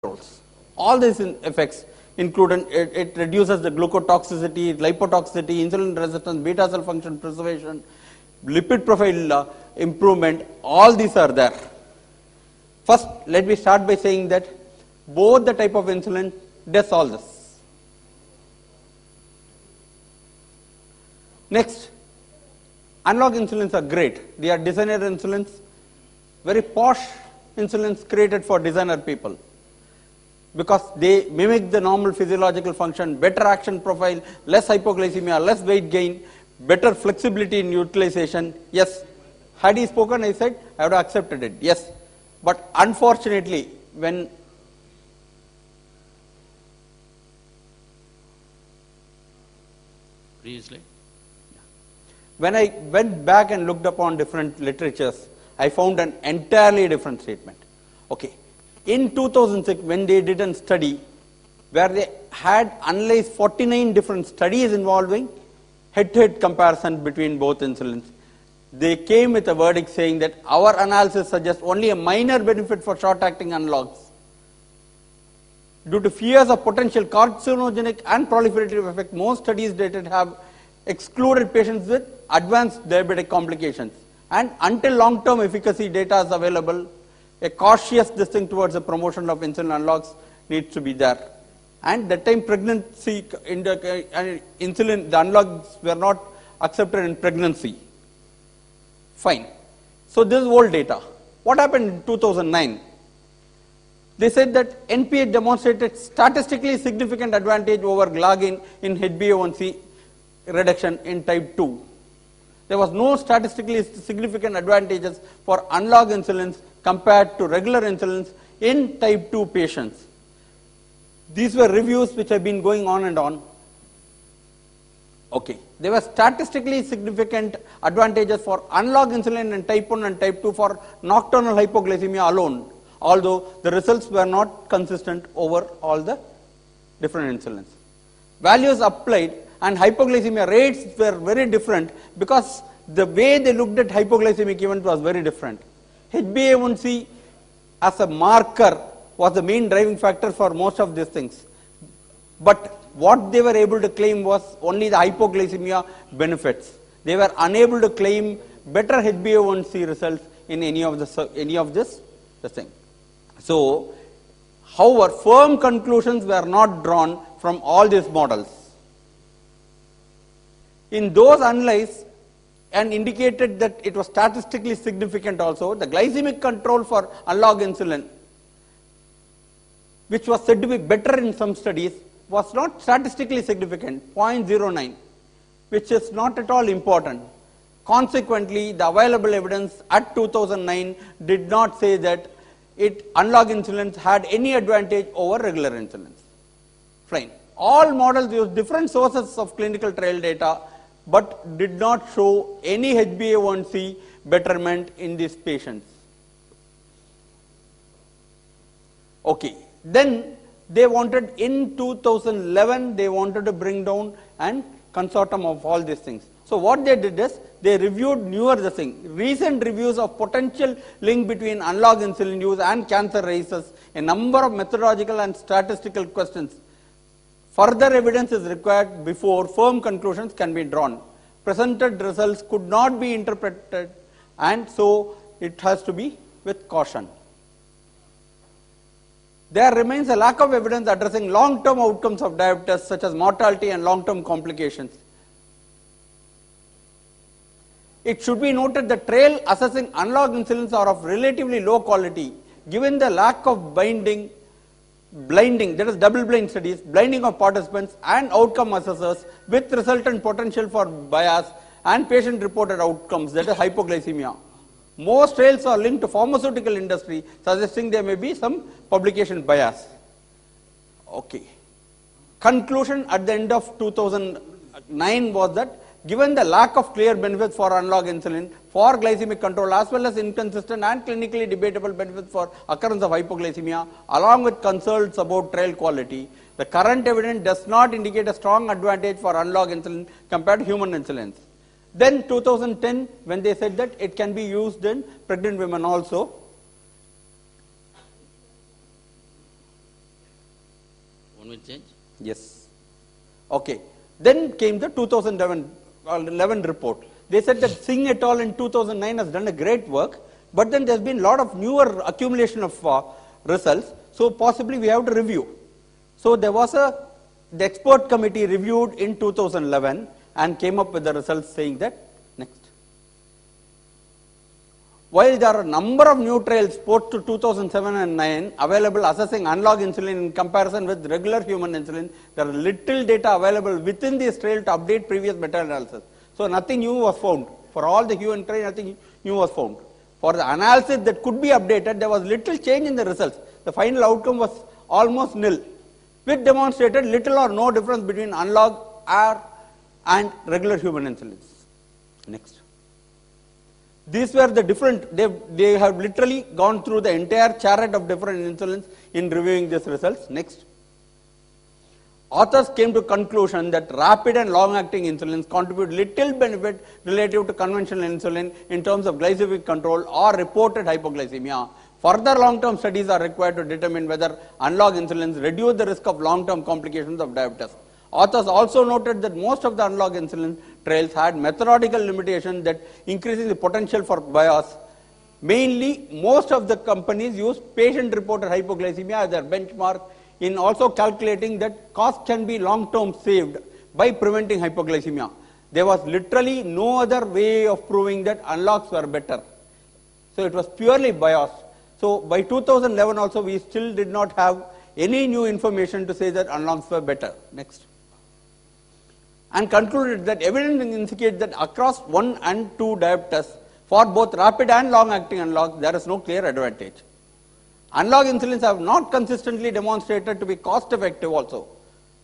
controls. All these effects include it reduces the glucotoxicity, lipotoxicity, insulin resistance, beta cell function preservation, lipid profile improvement. All these are there. First, let me start by saying that both the type of insulin does all this. Next, analog insulins are great. They are designer insulins, very posh insulins created for designer people, because they mimic the normal physiological function, better action profile, less hypoglycemia, less weight gain, better flexibility in utilization. Yes, had he spoken, I said, I would have accepted it. Yes, but unfortunately, when I went back and looked upon different literatures, I found an entirely different statement. Okay. In 2006, when they did a study where they had analyzed 49 different studies involving head-to-head comparison between both insulins, they came with a verdict saying that our analysis suggests only a minor benefit for short-acting analogs. Due to fears of potential carcinogenic and proliferative effect, most studies dated have excluded patients with advanced diabetic complications. And until long-term efficacy data is available, a cautious distinct towards the promotion of insulin analogs needs to be there. And that time pregnancy, insulin, the analogs were not accepted in pregnancy. Fine. So this is old data. What happened in 2009? They said that NPH demonstrated statistically significant advantage over Glargine in HbA1c reduction in type 2. There was no statistically significant advantages for analog insulins compared to regular insulins in type 2 patients. These were reviews which have been going on and on. Okay. There were statistically significant advantages for analog insulin in type 1 and type 2 for nocturnal hypoglycemia alone, although the results were not consistent over all the different insulins. Values applied and hypoglycemia rates were very different because the way they looked at hypoglycemic event was very different. HbA1c as a marker was the main driving factor for most of these things. But what they were able to claim was only the hypoglycemia benefits. They were unable to claim better HbA1c results in any of this thing. So, however, firm conclusions were not drawn from all these models. In those analyzed and indicated that it was statistically significant also, the glycemic control for analog insulin, which was said to be better in some studies, was not statistically significant, 0.09, which is not at all important. Consequently, the available evidence at 2009 did not say that analog insulins had any advantage over regular insulins. Fine. All models used different sources of clinical trial data, but did not show any HbA1c betterment in these patients. Okay. Then they wanted, in 2011, they wanted to bring down a consortium of all these things. So what they did is, they reviewed recent reviews of potential link between analog insulin use and cancer raises a number of methodological and statistical questions. Further evidence is required before firm conclusions can be drawn. Presented results could not be interpreted, and so it has to be with caution. There remains a lack of evidence addressing long-term outcomes of diabetes, such as mortality and long-term complications. It should be noted that trials assessing analog insulins are of relatively low quality, given the lack of blinding, that is double-blind studies, blinding of participants and outcome assessors, with resultant potential for bias and patient-reported outcomes, that is hypoglycemia. Most trials are linked to pharmaceutical industry, suggesting there may be some publication bias. Okay. Conclusion at the end of 2009 was that, given the lack of clear benefits for analog insulin for glycemic control, as well as inconsistent and clinically debatable benefits for occurrence of hypoglycemia, along with concerns about trial quality, the current evidence does not indicate a strong advantage for analog insulin compared to human insulins. Then 2010, when they said that it can be used in pregnant women also, One will change? Yes. Okay. Then came the 2011 report. They said that Singh et al. In 2009 has done a great work, but then there's been a lot of newer accumulation of results, so possibly we have to review. So there was the expert committee reviewed in 2011 and came up with the results saying that, next. While there are a number of new trials post to 2007 and 9 available assessing analog insulin in comparison with regular human insulin, there are little data available within this trial to update previous meta-analysis. So nothing new was found. For all the human trials, nothing new was found. For the analysis that could be updated, there was little change in the results. The final outcome was almost nil, which demonstrated little or no difference between analog and regular human insulins. Next. These were the different, they have literally gone through the entire chart of different insulins in reviewing these results. Next. Authors came to conclusion that rapid and long-acting insulins contribute little benefit relative to conventional insulin in terms of glycemic control or reported hypoglycemia. Further long-term studies are required to determine whether analog insulins reduce the risk of long-term complications of diabetes. Authors also noted that most of the analog insulin trials had methodological limitations that increasing the potential for bias. Mainly, most of the companies use patient-reported hypoglycemia as their benchmark in also calculating that cost can be long-term saved by preventing hypoglycemia. There was literally no other way of proving that analogs were better. So it was purely biased. So by 2011 also we still did not have any new information to say that analogs were better. Next. And concluded that evidence indicates that across 1 and 2 diabetes for both rapid and long-acting analogs there is no clear advantage. Analog insulins have not consistently demonstrated to be cost effective also.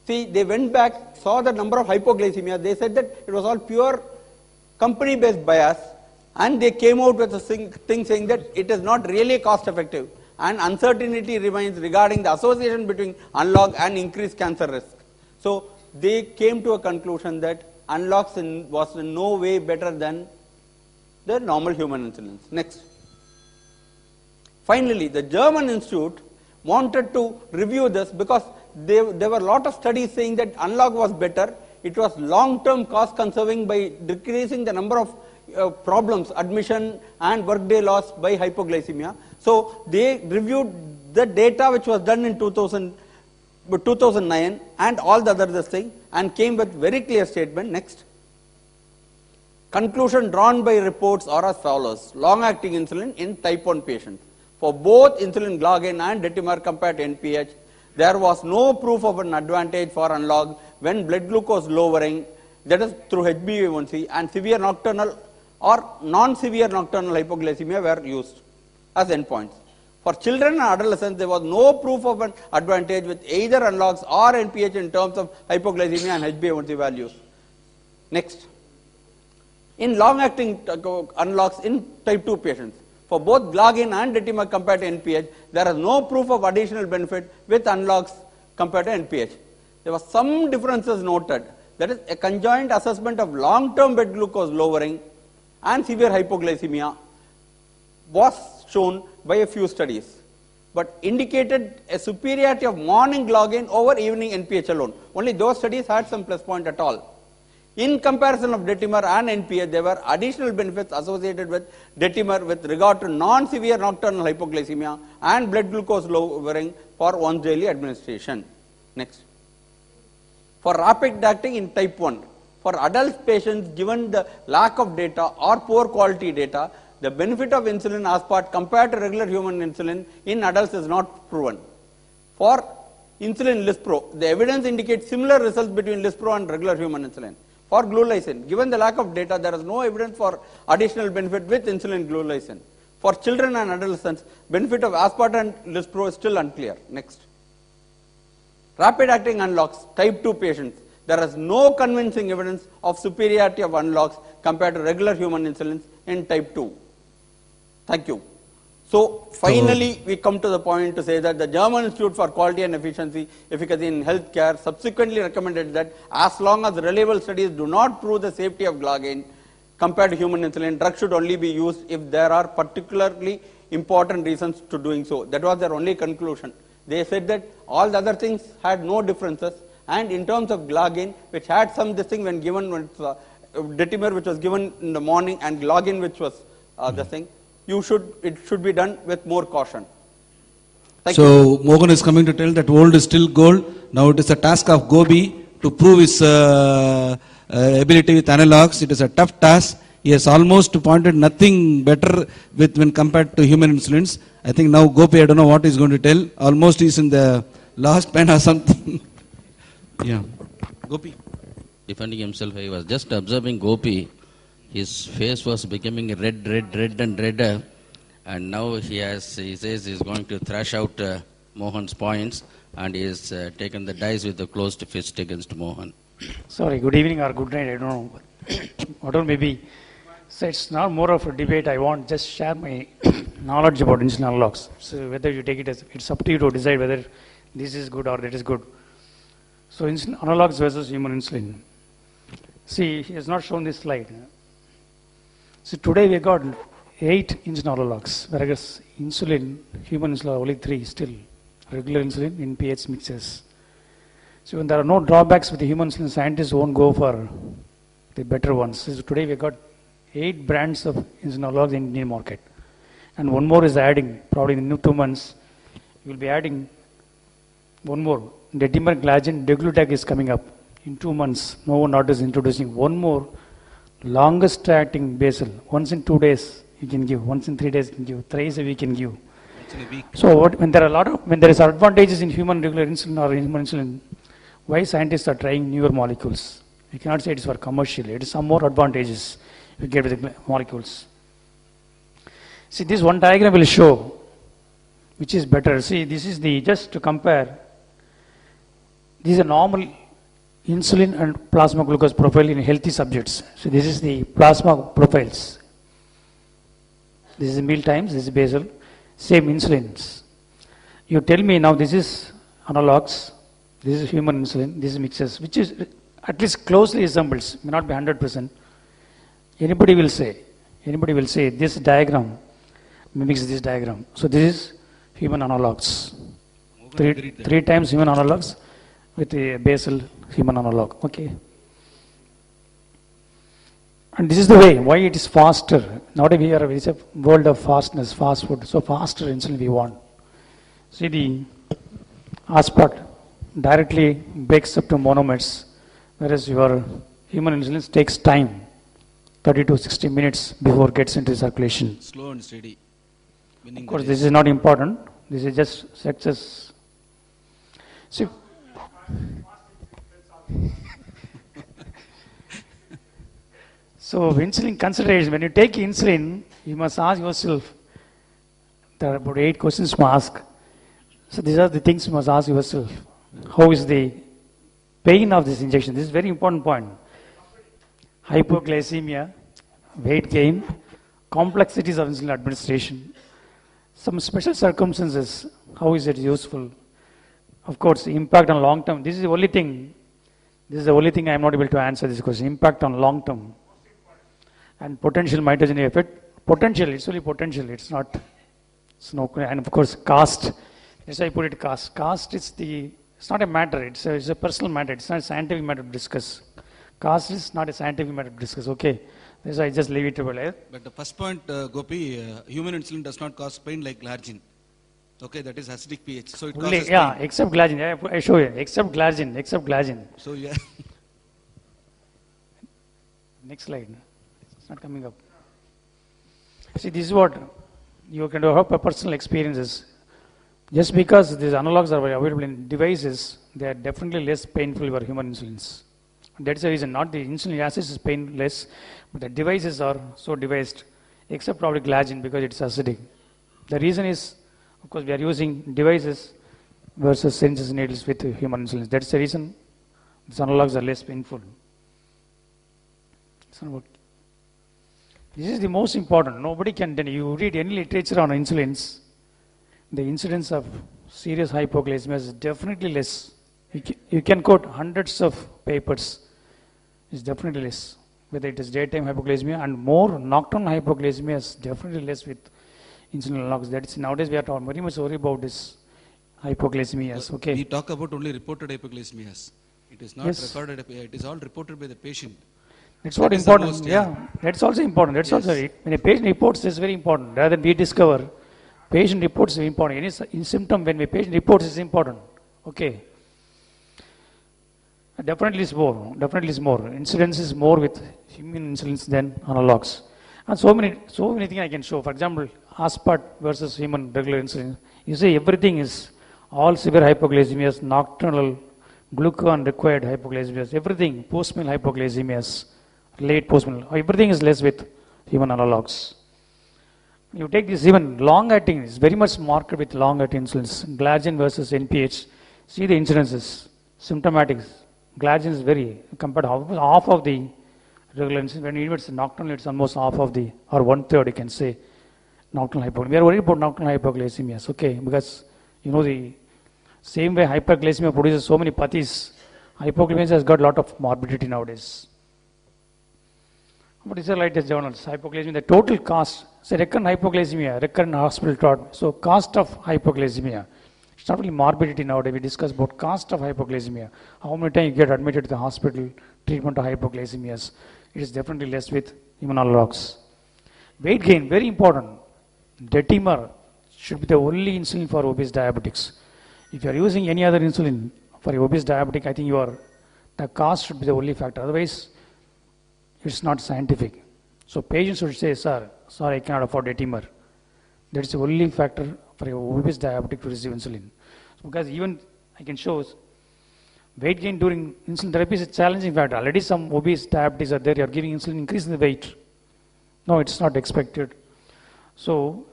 See, they went back, saw the number of hypoglycemia, they said that it was all pure company based bias, and they came out with a thing saying that it is not really cost effective and uncertainty remains regarding the association between analog and increased cancer risk. So they came to a conclusion that analogs was in no way better than the normal human insulins. Next. Finally, the German institute wanted to review this because there were a lot of studies saying that analog was better. It was long-term cost conserving by decreasing the number of problems, admission and workday loss by hypoglycemia. So they reviewed the data which was done in 2009 and all the other things and came with very clear statement. Next. Conclusion drawn by reports are as follows. Long-acting insulin in type 1 patients. For both insulin glargine and detimar compared to NPH, there was no proof of an advantage for analog when blood glucose lowering, that is through HbA1c, and severe nocturnal or non-severe nocturnal hypoglycemia were used as endpoints. For children and adolescents, there was no proof of an advantage with either analogs or NPH in terms of hypoglycemia and HbA1c values. Next. In long-acting analogs in type 2 patients, for both glargine and detimar compared to NPH, there is no proof of additional benefit with analogs compared to NPH. There were some differences noted. That is, a conjoint assessment of long-term blood glucose lowering and severe hypoglycemia was shown by a few studies, but indicated a superiority of morning glargine over evening NPH alone. Only those studies had some plus point at all. In comparison of detimar and NPH, there were additional benefits associated with detimar with regard to non-severe nocturnal hypoglycemia and blood glucose lowering for once daily administration. Next. For rapid acting in type 1, for adult patients given the lack of data or poor quality data, the benefit of insulin aspart compared to regular human insulin in adults is not proven. For insulin Lispro, the evidence indicates similar results between Lispro and regular human insulin. For glulicin, given the lack of data, there is no evidence for additional benefit with insulin glulicin. For children and adolescents, benefit of aspart and Lispro is still unclear. Next. Rapid acting analogs, type 2 patients, there is no convincing evidence of superiority of analogs compared to regular human insulins in type 2. Thank you. So finally, we come to the point to say that the German Institute for Quality and Efficiency in Healthcare subsequently recommended that as long as reliable studies do not prove the safety of glargine compared to human insulin, drugs should only be used if there are particularly important reasons to doing so. That was their only conclusion. They said that all the other things had no differences, and in terms of Glargine, which had some this thing when given, Detimir which was given in the morning, and Glargine which was the thing, it should be done with more caution. Thank you. Mohan is coming to tell that old is still gold. Now it is the task of Gopi to prove his ability with analogues. It is a tough task. He has almost pointed nothing better when compared to human insulins. I think now Gopi, I don't know what he's going to tell. Almost he's in the last pen or something. Yeah. Gopi. Defending himself, I was just observing Gopi. His face was becoming red and redder. And now he says he's going to thrash out Mohan's points, and he has taken the dice with a closed fist against Mohan. Sorry, good evening or good night, I don't know. Whatever maybe. So it's not more of a debate. I want just share my knowledge about insulin analogues. So whether you take it as, it's up to you to decide whether this is good or that is good. So insulin analogues versus human insulin. See, he has not shown this slide. So today we got 8 insulin analogues, whereas insulin, human insulin are only 3 still. Regular insulin in pH mixes. So when there are no drawbacks with the human insulin, scientists won't go for the better ones. So today we got 8 brands of insulin analogues in Indian market. And one more is adding, probably in the new 2 months, we will be adding one more. Detimir, Glargine, deglutide is coming up. In 2 months, Novo Nordisk is introducing one more longest acting basal. Once in 2 days you can give, once in 3 days you can give, thrice a week you can give. So when there is advantages in human regular insulin or human insulin, why scientists are trying newer molecules? You cannot say it is for commercial. It is some more advantages you get with the molecules. See, this one diagram will show which is better. See, this is the, just to compare, this is a normal insulin and plasma glucose profile in healthy subjects. So this is the plasma profiles. This is meal times, this is basal, same insulins. You tell me now this is analogues, this is human insulin, this is mixes, which is at least closely resembles, may not be 100%. Anybody will say this diagram mimics this diagram. So this is human analogues. Three times human analogues with a basal human analog. Okay. And this is the way, why it is faster. Nowadays we are in a world of fastness, fast food. So faster insulin we want. See the aspart directly breaks up to monomers, whereas your human insulin takes time, 30 to 60 minutes before it gets into circulation. Slow and steady. Of course, this is not important. This is just success. See, so insulin consideration, when you take insulin, you must ask yourself, there are about 8 questions to ask. So these are the things you must ask yourself. How is the pain of this injection? This is a very important point. Hypoglycemia, weight gain, complexities of insulin administration, some special circumstances, how is it useful? Of course, impact on long term. This is the only thing I am not able to answer this question. Impact on long term. And potential mitogenic effect. Potential, it's only potential, it's not, and of course cost. That's why I put it cost. Cost is it's not a matter, it's a personal matter, it's not a scientific matter to discuss. Cost is not a scientific matter to discuss, okay. That's why I just leave it to it. But the first point, Gopi, human insulin does not cause pain like Glargine. Okay, that is acidic pH. So it causes pain. Except Glargine. I show you. Except Glargine. So yeah. Next slide. It's not coming up. See, this is what you can do. Have personal experiences. Just because these analogs are available in devices, they are definitely less painful for human insulins. That's the reason. Not the insulin acids is painless, but the devices are so devised, except probably Glargine because it's acidic. The reason is, of course, we are using devices versus syringes and needles with human insulins. That's the reason these analogs are less painful. This is the most important. Nobody can tell you. You read any literature on insulins, the incidence of serious hypoglycemia is definitely less. You can quote hundreds of papers. It's definitely less. Whether it is daytime hypoglycemia and more nocturnal hypoglycemia is definitely less with insulin analogs. That's nowadays we are talking very much worried about this hypoglycemias. Okay. We talk about only reported hypoglycemias. It is not Yes. recorded, it is all reported by the patient. That's what That is the important. most, Yeah, that's also important. That's also Yes. when a patient reports, it's very important. Rather than we discover, patient reports is important. Any symptom when a patient reports is important. Okay. Definitely is more. Definitely is more. Incidence is more with human insulins than analogs. And so many things I can show. For example, aspart versus human regular insulin. You say everything is all severe hypoglycemias, nocturnal glucagon required hypoglycemias, everything post-meal hypoglycemias, late post-meal, everything is less with human analogs. You take this even long-acting, it's very much marked with long-acting insulins. Glargine versus NPH. See the incidences, symptomatics. Glargine is very, compared to half of the regular insulin. When you it's nocturnal, it's almost half of the, or 1/3 you can say, nocturnal hypoglycemia. We are worried about nocturnal hypoglycemias, okay, because you know the same way hyperglycemia produces so many pathies, hypoglycemia has got a lot of morbidity nowadays. What is the latest journals? Hypoglycemia, the total cost, say recurrent hypoglycemia, recurrent hospital treatment. So cost of hypoglycemia. It's not only morbidity nowadays, we discuss about cost of hypoglycemia. How many times you get admitted to the hospital, treatment of hypoglycemias. It is definitely less with human analogs. Weight gain, very important. Detimer should be the only insulin for obese diabetics. If you are using any other insulin for a obese diabetic, I think the cost should be the only factor. Otherwise, it's not scientific. So patients should say, sir, sorry, I cannot afford Detimer. That's the only factor for a obese diabetic to receive insulin. Because even I can show weight gain during insulin therapy is a challenging factor. Already some obese diabetics are there, you are giving insulin, increasing the weight. No, it's not expected. So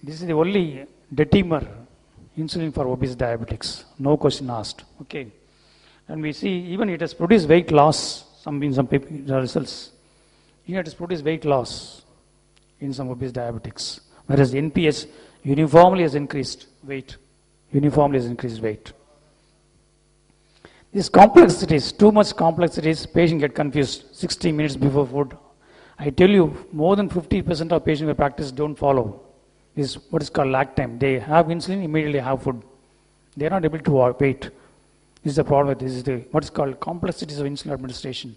this is the only Detimer insulin for obese diabetics. No question asked. Okay. And we see even it has produced weight loss. In some people, the results. Here it has produced weight loss in some obese diabetics. Whereas the NPS uniformly has increased weight. Uniformly has increased weight. These complexities, too much complexities, patient get confused 60 minutes before food. I tell you, more than 50% of patients with practice don't follow. This is what is called lag time. They have insulin, immediately have food. They are not able to wait. This is the problem. This is what is called complexities of insulin administration.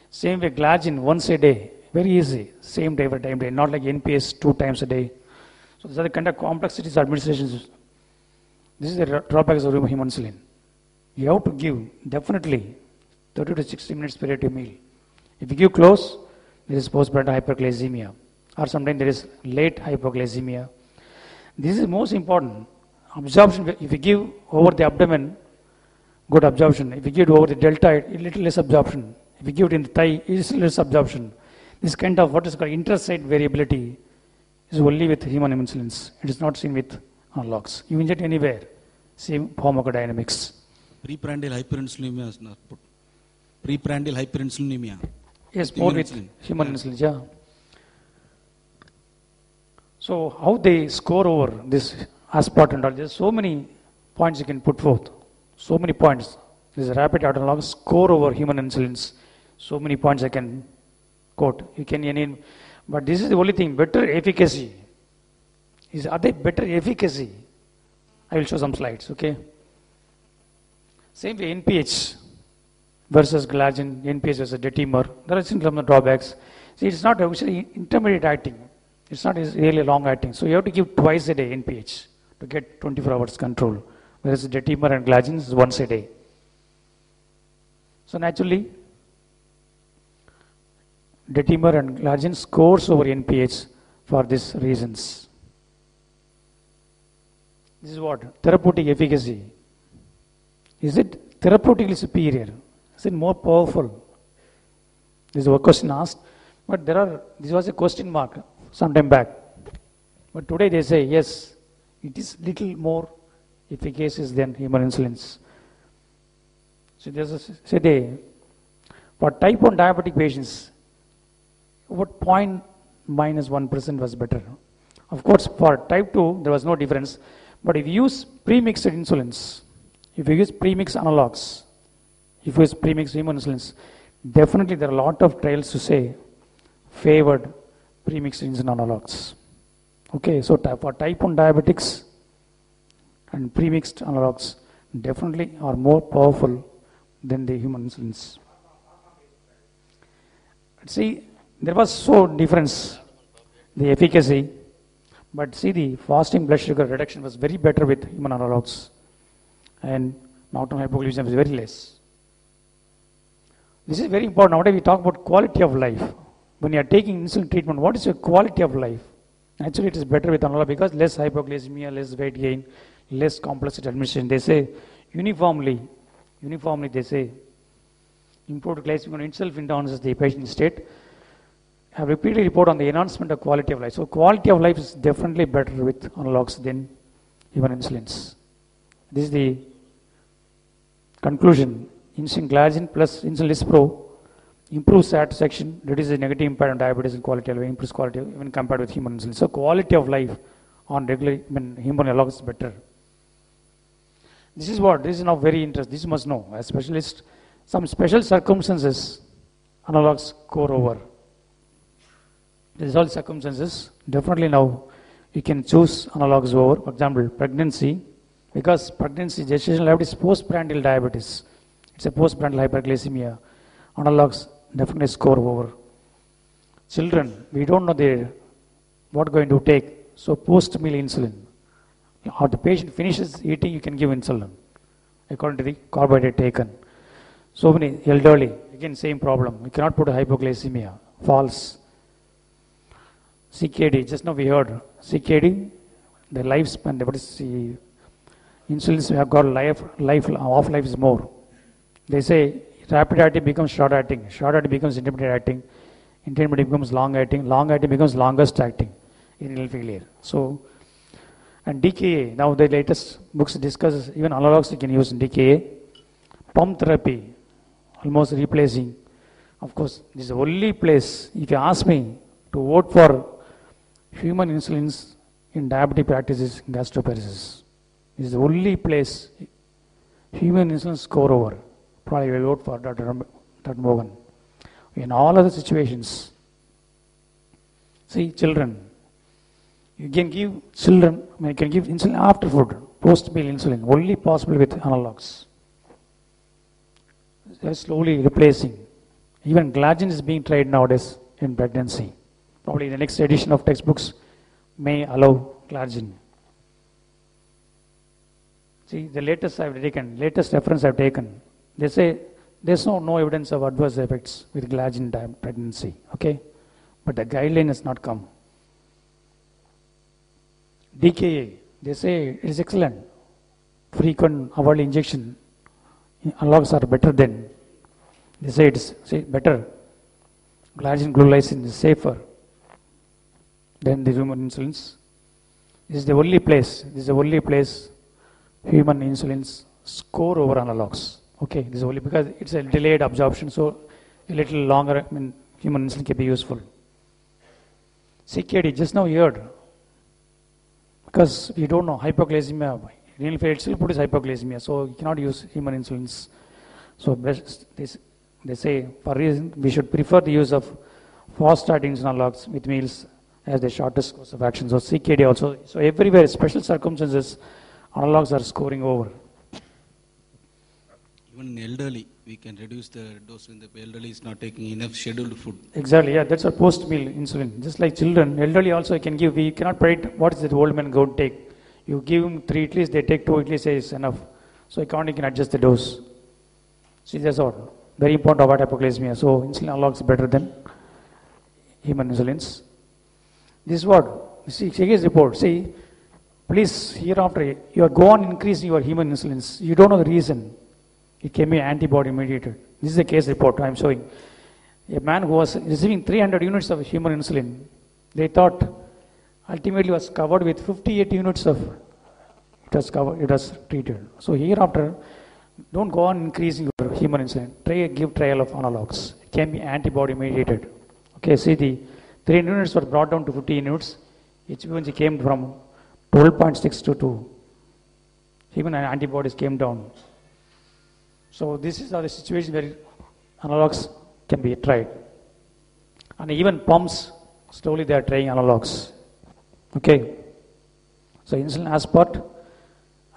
Same way, Glargine once a day, very easy. Same day every time, not like NPS 2 times a day. So these are the kind of complexities of administrations. This is the drawbacks of human insulin. You have to give definitely 30 to 60 minutes period to meal. If you give close, there is postpartum hyperglycemia, or sometimes there is late hypoglycemia. This is most important. Absorption, if you give over the abdomen, good absorption. If you give it over the delta, a little less absorption. If you give it in the thigh, it is less absorption. This kind of what is called intersite variability is only with human insulins. It is not seen with analogs. You inject anywhere, same pharmacodynamics. Preprandial hyperinsulinemia is not put. Preprandial hyperinsulinemia. Yes, more with human insulins, yeah. So how they score over this aspart and all, there's so many points you can put forth. So many points. This rapid analog score over human insulins. So many points I can quote. You can, but this is the only thing. Better efficacy. Are they better efficacy? I will show some slides. Okay. Same way NPH versus Glargine, NPH versus Detimer. There are some drawbacks. See, it's not actually intermediate acting. It's not really long acting. So you have to give twice a day NPH to get 24 hours control. Whereas Detimer and Glargine is once a day. So naturally, Detimer and Glargine scores over NPH for these reasons. This is what? Therapeutic efficacy. Is it therapeutically superior? Is it more powerful? This is a question asked. But this was a question mark sometime back. But today they say, yes, it is little more efficacious than human insulins. So for type 1 diabetic patients, what 0.1% was better. Of course, for type 2, there was no difference. But if you use pre-mixed insulins, if you use pre-mixed analogs, if you use pre-mixed human insulins, definitely there are a lot of trials to say favored pre-mixed insulin analogs. Okay, so for type 1 diabetics, and premixed analogues definitely are more powerful than the human insulins. See, there was so difference, the efficacy, but see the fasting blood sugar reduction was very better with human analogues, and nocturnal hypoglycemia was very less. This is very important. Nowadays we talk about quality of life. When you are taking insulin treatment, what is your quality of life? Actually, it is better with analog because less hypoglycemia, less weight gain, less complexity administration. They say uniformly they say improved glycemic itself enhances the patient state. I have repeatedly reported on the enhancement of quality of life. So quality of life is definitely better with analogs than even insulins. This is the conclusion. Insulin Glargine plus insulin Lispro improves satisfaction, reduces negative impact on diabetes and quality of life, improves quality of, when compared with human insulin. So quality of life on regular human analogs is better. This is now very interesting. This you must know. As specialist, some special circumstances analogs score over. These all circumstances, definitely now you can choose analogs over. For example, pregnancy, because pregnancy, gestational diabetes, postprandial diabetes. It's a postprandial hyperglycemia. Analogs definitely score over. Children, we don't know what going to take. So post-meal insulin. Or the patient finishes eating, you can give insulin according to the carbohydrate taken. So many elderly, again same problem. You cannot put a hypoglycemia. False. CKD, just now we heard CKD, the lifespan, what is the insulins have got off life is more. They say rapid acting becomes short acting becomes intermediate acting becomes long acting becomes longest acting in renal failure. So, and DKA, now the latest books discuss even analogs you can use in DKA. Pump therapy, almost replacing. Of course, this is the only place, if you ask me to vote for human insulins in diabetic practices, gastroparesis. This is the only place human insulins score over. Probably will vote for Dr. Morgan. In all other situations, see children, you can give insulin after food, post-meal insulin, only possible with analogs. They're slowly replacing. Even Glargine is being tried nowadays in pregnancy. Probably the next edition of textbooks may allow Glargine. See, the latest reference I've taken, they say there's no evidence of adverse effects with Glargine pregnancy, okay? But the guideline has not come. DKA, they say it is excellent. Frequent hourly injection analogs are better than, they say it's better. Glargine glulysin is safer than the human insulins. This is the only place human insulins score over analogs. Okay, this is only because it's a delayed absorption, so a little longer, human insulin can be useful. CKD, just now you heard, because we don't know hypoglycemia, renal failure still produces hypoglycemia, so you cannot use human insulins. So they say for reason we should prefer the use of fast-acting analogs with meals as the shortest course of action. So CKD also, so everywhere, special circumstances, analogs are scoring over. Even in elderly, we can reduce the dose when the elderly is not taking enough scheduled food. Exactly, yeah, that's a post-meal insulin. Just like children, elderly also can give, we cannot predict what is the old man going to take. You give them 3 idlis, they take 2 idlis, say it's enough. So you can adjust the dose. See, that's all. Very important about hypoglycemia. So insulin analogs is better than human insulins. This is what, see, Shekhi's report, see, please, hereafter, you are go on increasing your human insulins. You don't know the reason. It can be antibody mediated. This is a case report I am showing. A man who was receiving 300 units of human insulin, they thought ultimately was covered with 58 units of, it was treated. So hereafter, don't go on increasing your human insulin. Give trial of analogs. It can be antibody mediated. Okay, see the 300 units were brought down to 50 units. HbA1c came from 12.6 to 2. Human antibodies came down. So this is the situation where analogs can be tried. And even pumps, slowly they are trying analogs. Okay. So insulin aspart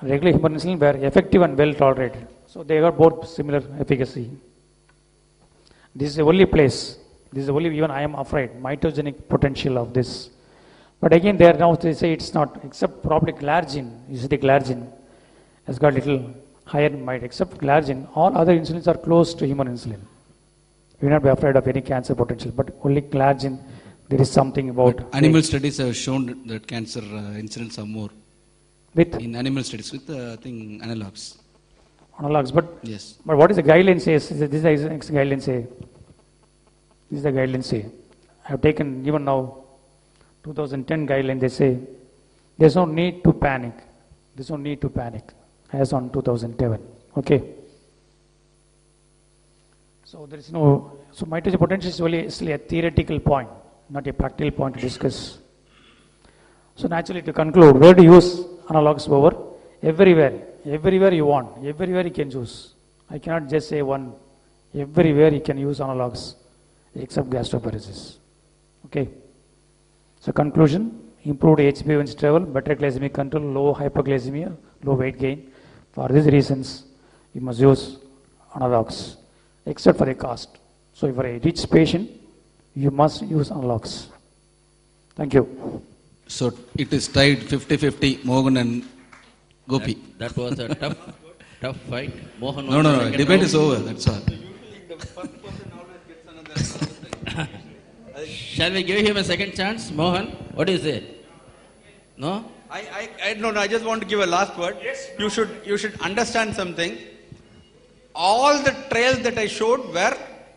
Regular human insulin were effective and well tolerated. So they got both similar efficacy. This is the only place, this is the only, even I am afraid, mitogenic potential of this. But again, they say it's not, except probably Glargine. You see the Glargine has got little higher might, except Glargine. All other insulins are close to human insulin. You will not be afraid of any cancer potential, but only Glargine, there is something about. But animal studies have shown that cancer incidents are more. In animal studies with analogues. Analogues, but yes. But what is the guideline says? This is the guideline say. This is the guideline say. I have taken even now 2010 guideline. They say there's no need to panic. There's no need to panic, as on 2007. Okay. So there is no. So mitogenic potential is only still a theoretical point, not a practical point to discuss. So naturally, to conclude, where to use analogues over? Everywhere you want, everywhere you can choose. I cannot just say one. Everywhere you can use analogues, except gastroparesis. Okay. So conclusion: improved HbA1c level, better glycemic control, low hypoglycemia, low weight gain. For these reasons, you must use analogues, except for the cost. So if you are a rich patient, you must use analogues. Thank you. So it is tied 50-50, Mohan and Gopi. That was a tough fight. Mohan no, debate is over, that's all. Usually the first person always gets another. Shall we give him a second chance, Mohan? What do you say? No? I just want to give a last word. Yes. You should understand something. All the trials that I showed were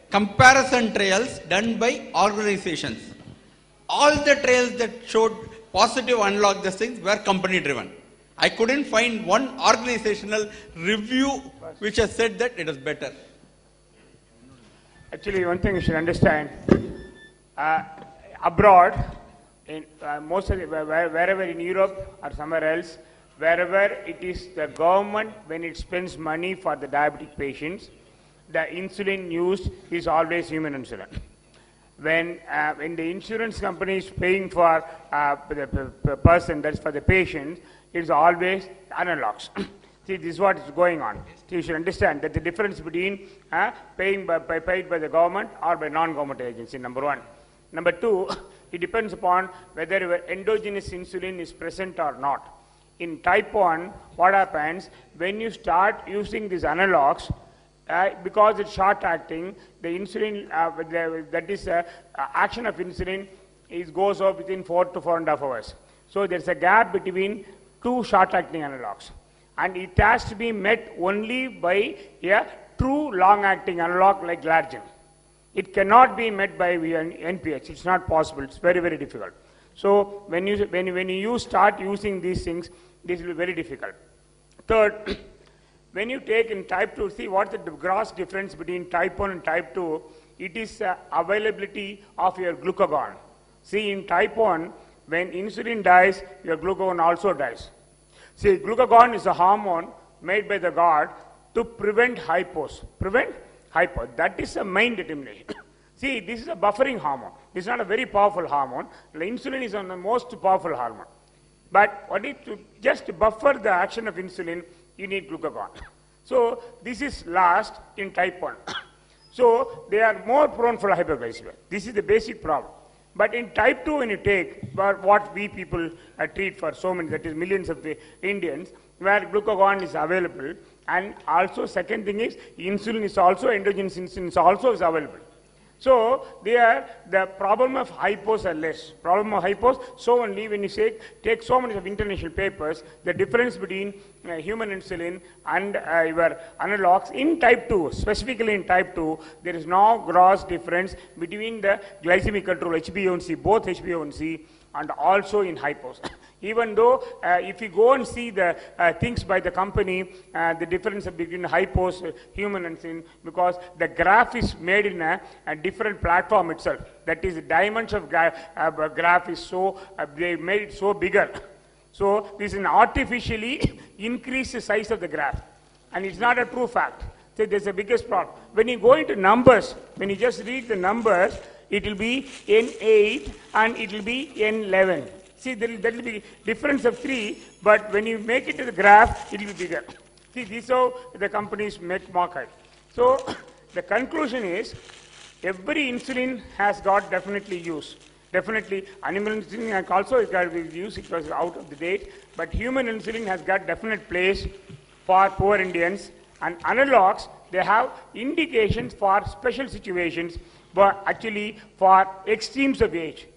comparison trials done by organizations. All the trials that showed positive analog these things were company driven. I couldn't find one organizational review which has said that it is better. Actually, one thing you should understand, abroad, in most of wherever in Europe or somewhere else, wherever it is the government, when it spends money for the diabetic patients, the insulin used is always human insulin. When the insurance company is paying for the person, that's for the patient, it's always analogs. See, this is what is going on. So you should understand that the difference between paid by the government or by non-government agency, number one. Number two, it depends upon whether your endogenous insulin is present or not. In type 1, what happens, when you start using these analogs, because it's short-acting, the insulin, that is action of insulin goes off within 4 to 4.5 hours. So there's a gap between two short-acting analogs. And it has to be met only by a true long-acting analog like Glargine. It cannot be met by NPH. It's not possible. It's very, very difficult. So when you start using these things, this will be very difficult. Third, when you take in type 2, see what's the gross difference between type 1 and type 2? It is availability of your glucagon. See, in type 1, when insulin dies, your glucagon also dies. See, glucagon is a hormone made by the God to prevent hypos. Prevent hypo. That is a main determination. See, this is a buffering hormone. This is not a very powerful hormone. The insulin is one of the most powerful hormone. But what is to just buffer the action of insulin, you need glucagon. So this is last in type 1. So they are more prone for hyperglycemia. This is the basic problem. But in type 2, when you take what we people treat for so many, that is millions of Indians, where glucagon is available, and also second thing is insulin is also, endogenous insulin is also available. So the problem of hypos are less. Problem of hypos, so only when you say take so many of international papers, the difference between human insulin and your analogs in type 2, specifically in type 2, there is no gross difference between the glycemic control, HbA1c, both HbA1c, and also in hypos. Even though if you go and see the things by the company, the difference between hypos, human insulin, because the graph is made in a different platform itself. That is, the dimension of graph is so, they made it so bigger. So this is an artificially increased the size of the graph. And it's not a true fact. So there's the biggest problem. When you go into numbers, when you just read the numbers, it will be N8 and it will be N11. See, there will be difference of 3, but when you make it to the graph, it will be bigger. See, this is how the companies make market. So, the conclusion is, every insulin has got definitely use. Definitely, animal insulin has also got to be used, it was out of the date, but human insulin has got definite place for poor Indians, and analogs, they have indications for special situations, but actually for extremes of age.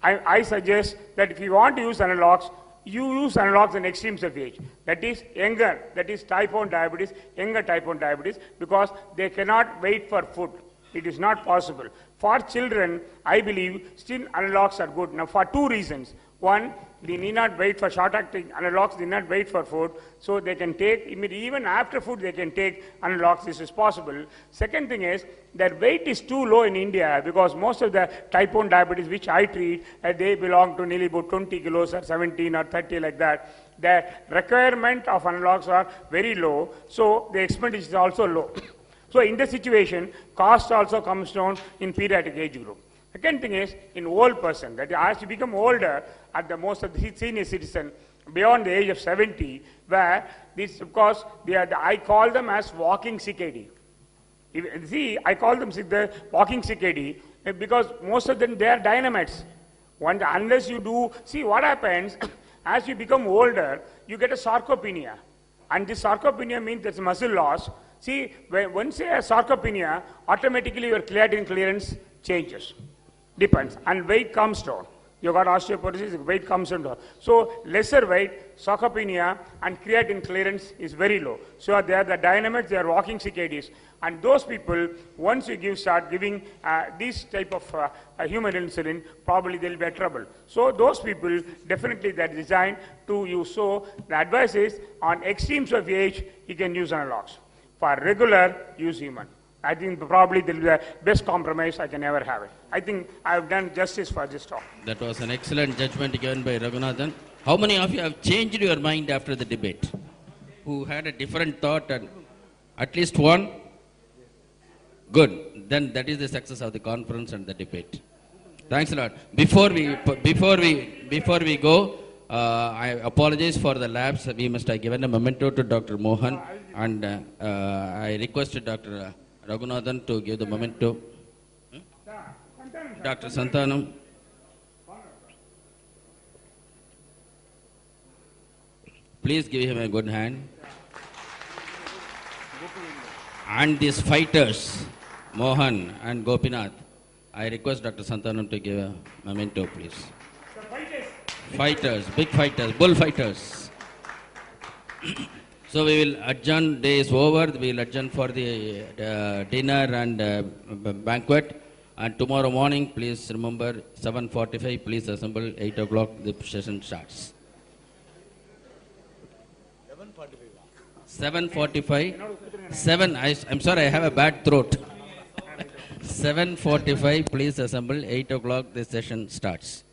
I suggest that if you want to use analogs, you use analogs in extremes of age. That is younger, that is type 1 diabetes, younger type 1 diabetes, because they cannot wait for food. It is not possible. For children, I believe still analogs are good. Now, for 2 reasons. One, they need not wait for short-acting analogs, they need not wait for food, so they can take, even after food, they can take analogs, this is possible. Second thing is, their weight is too low in India, because most of the type 1 diabetes which I treat, they belong to nearly about 20 kilos or 17 or 30 like that. The requirement of analogs are very low, so the expenditure is also low. So in this situation, cost also comes down in pediatric age group. Second thing is, in old person, that as you become older, at the most of the senior citizen, beyond the age of 70, where this, of course, I call them as walking CKD. See, I call them the walking CKD because most of them, they are dynamites. Unless you do, see what happens, as you become older, you get a sarcopenia. And this sarcopenia means there's muscle loss. See, once you have sarcopenia, automatically your creatinine clearance changes. Depends. And weight comes down. You got osteoporosis, weight comes down. So lesser weight, sarcopenia, and creatinine clearance is very low. So they are the dynamics, they are walking CKDs. And those people, once you start giving this type of human insulin, probably they'll be in trouble. So those people, definitely they're designed to use. So the advice is, on extremes of age, you can use analogs. For regular, use human. I think probably the best compromise I can ever have it. I think I have done justice for this talk. That was an excellent judgment given by Raghunathan. How many of you have changed your mind after the debate? Who had a different thought? And at least one? Good. Then that is the success of the conference and the debate. Thanks a lot. Before we go, I apologize for the lapse. We must have given a memento to Dr. Mohan, and I requested Dr. Raghunathan to give the memento. Dr. Santhanam. Please give him a good hand. And these fighters, Mohan and Gopinath, I request Dr. Santhanam to give a memento, please. Fighters, big fighters, bull fighters. So we will adjourn, day is over, we will adjourn for the dinner and banquet. And tomorrow morning, please remember, 7:45, please assemble, 8 o'clock, the session starts. 7:45? 7, I'm sorry, I have a bad throat. 7:45, please assemble, 8 o'clock, the session starts.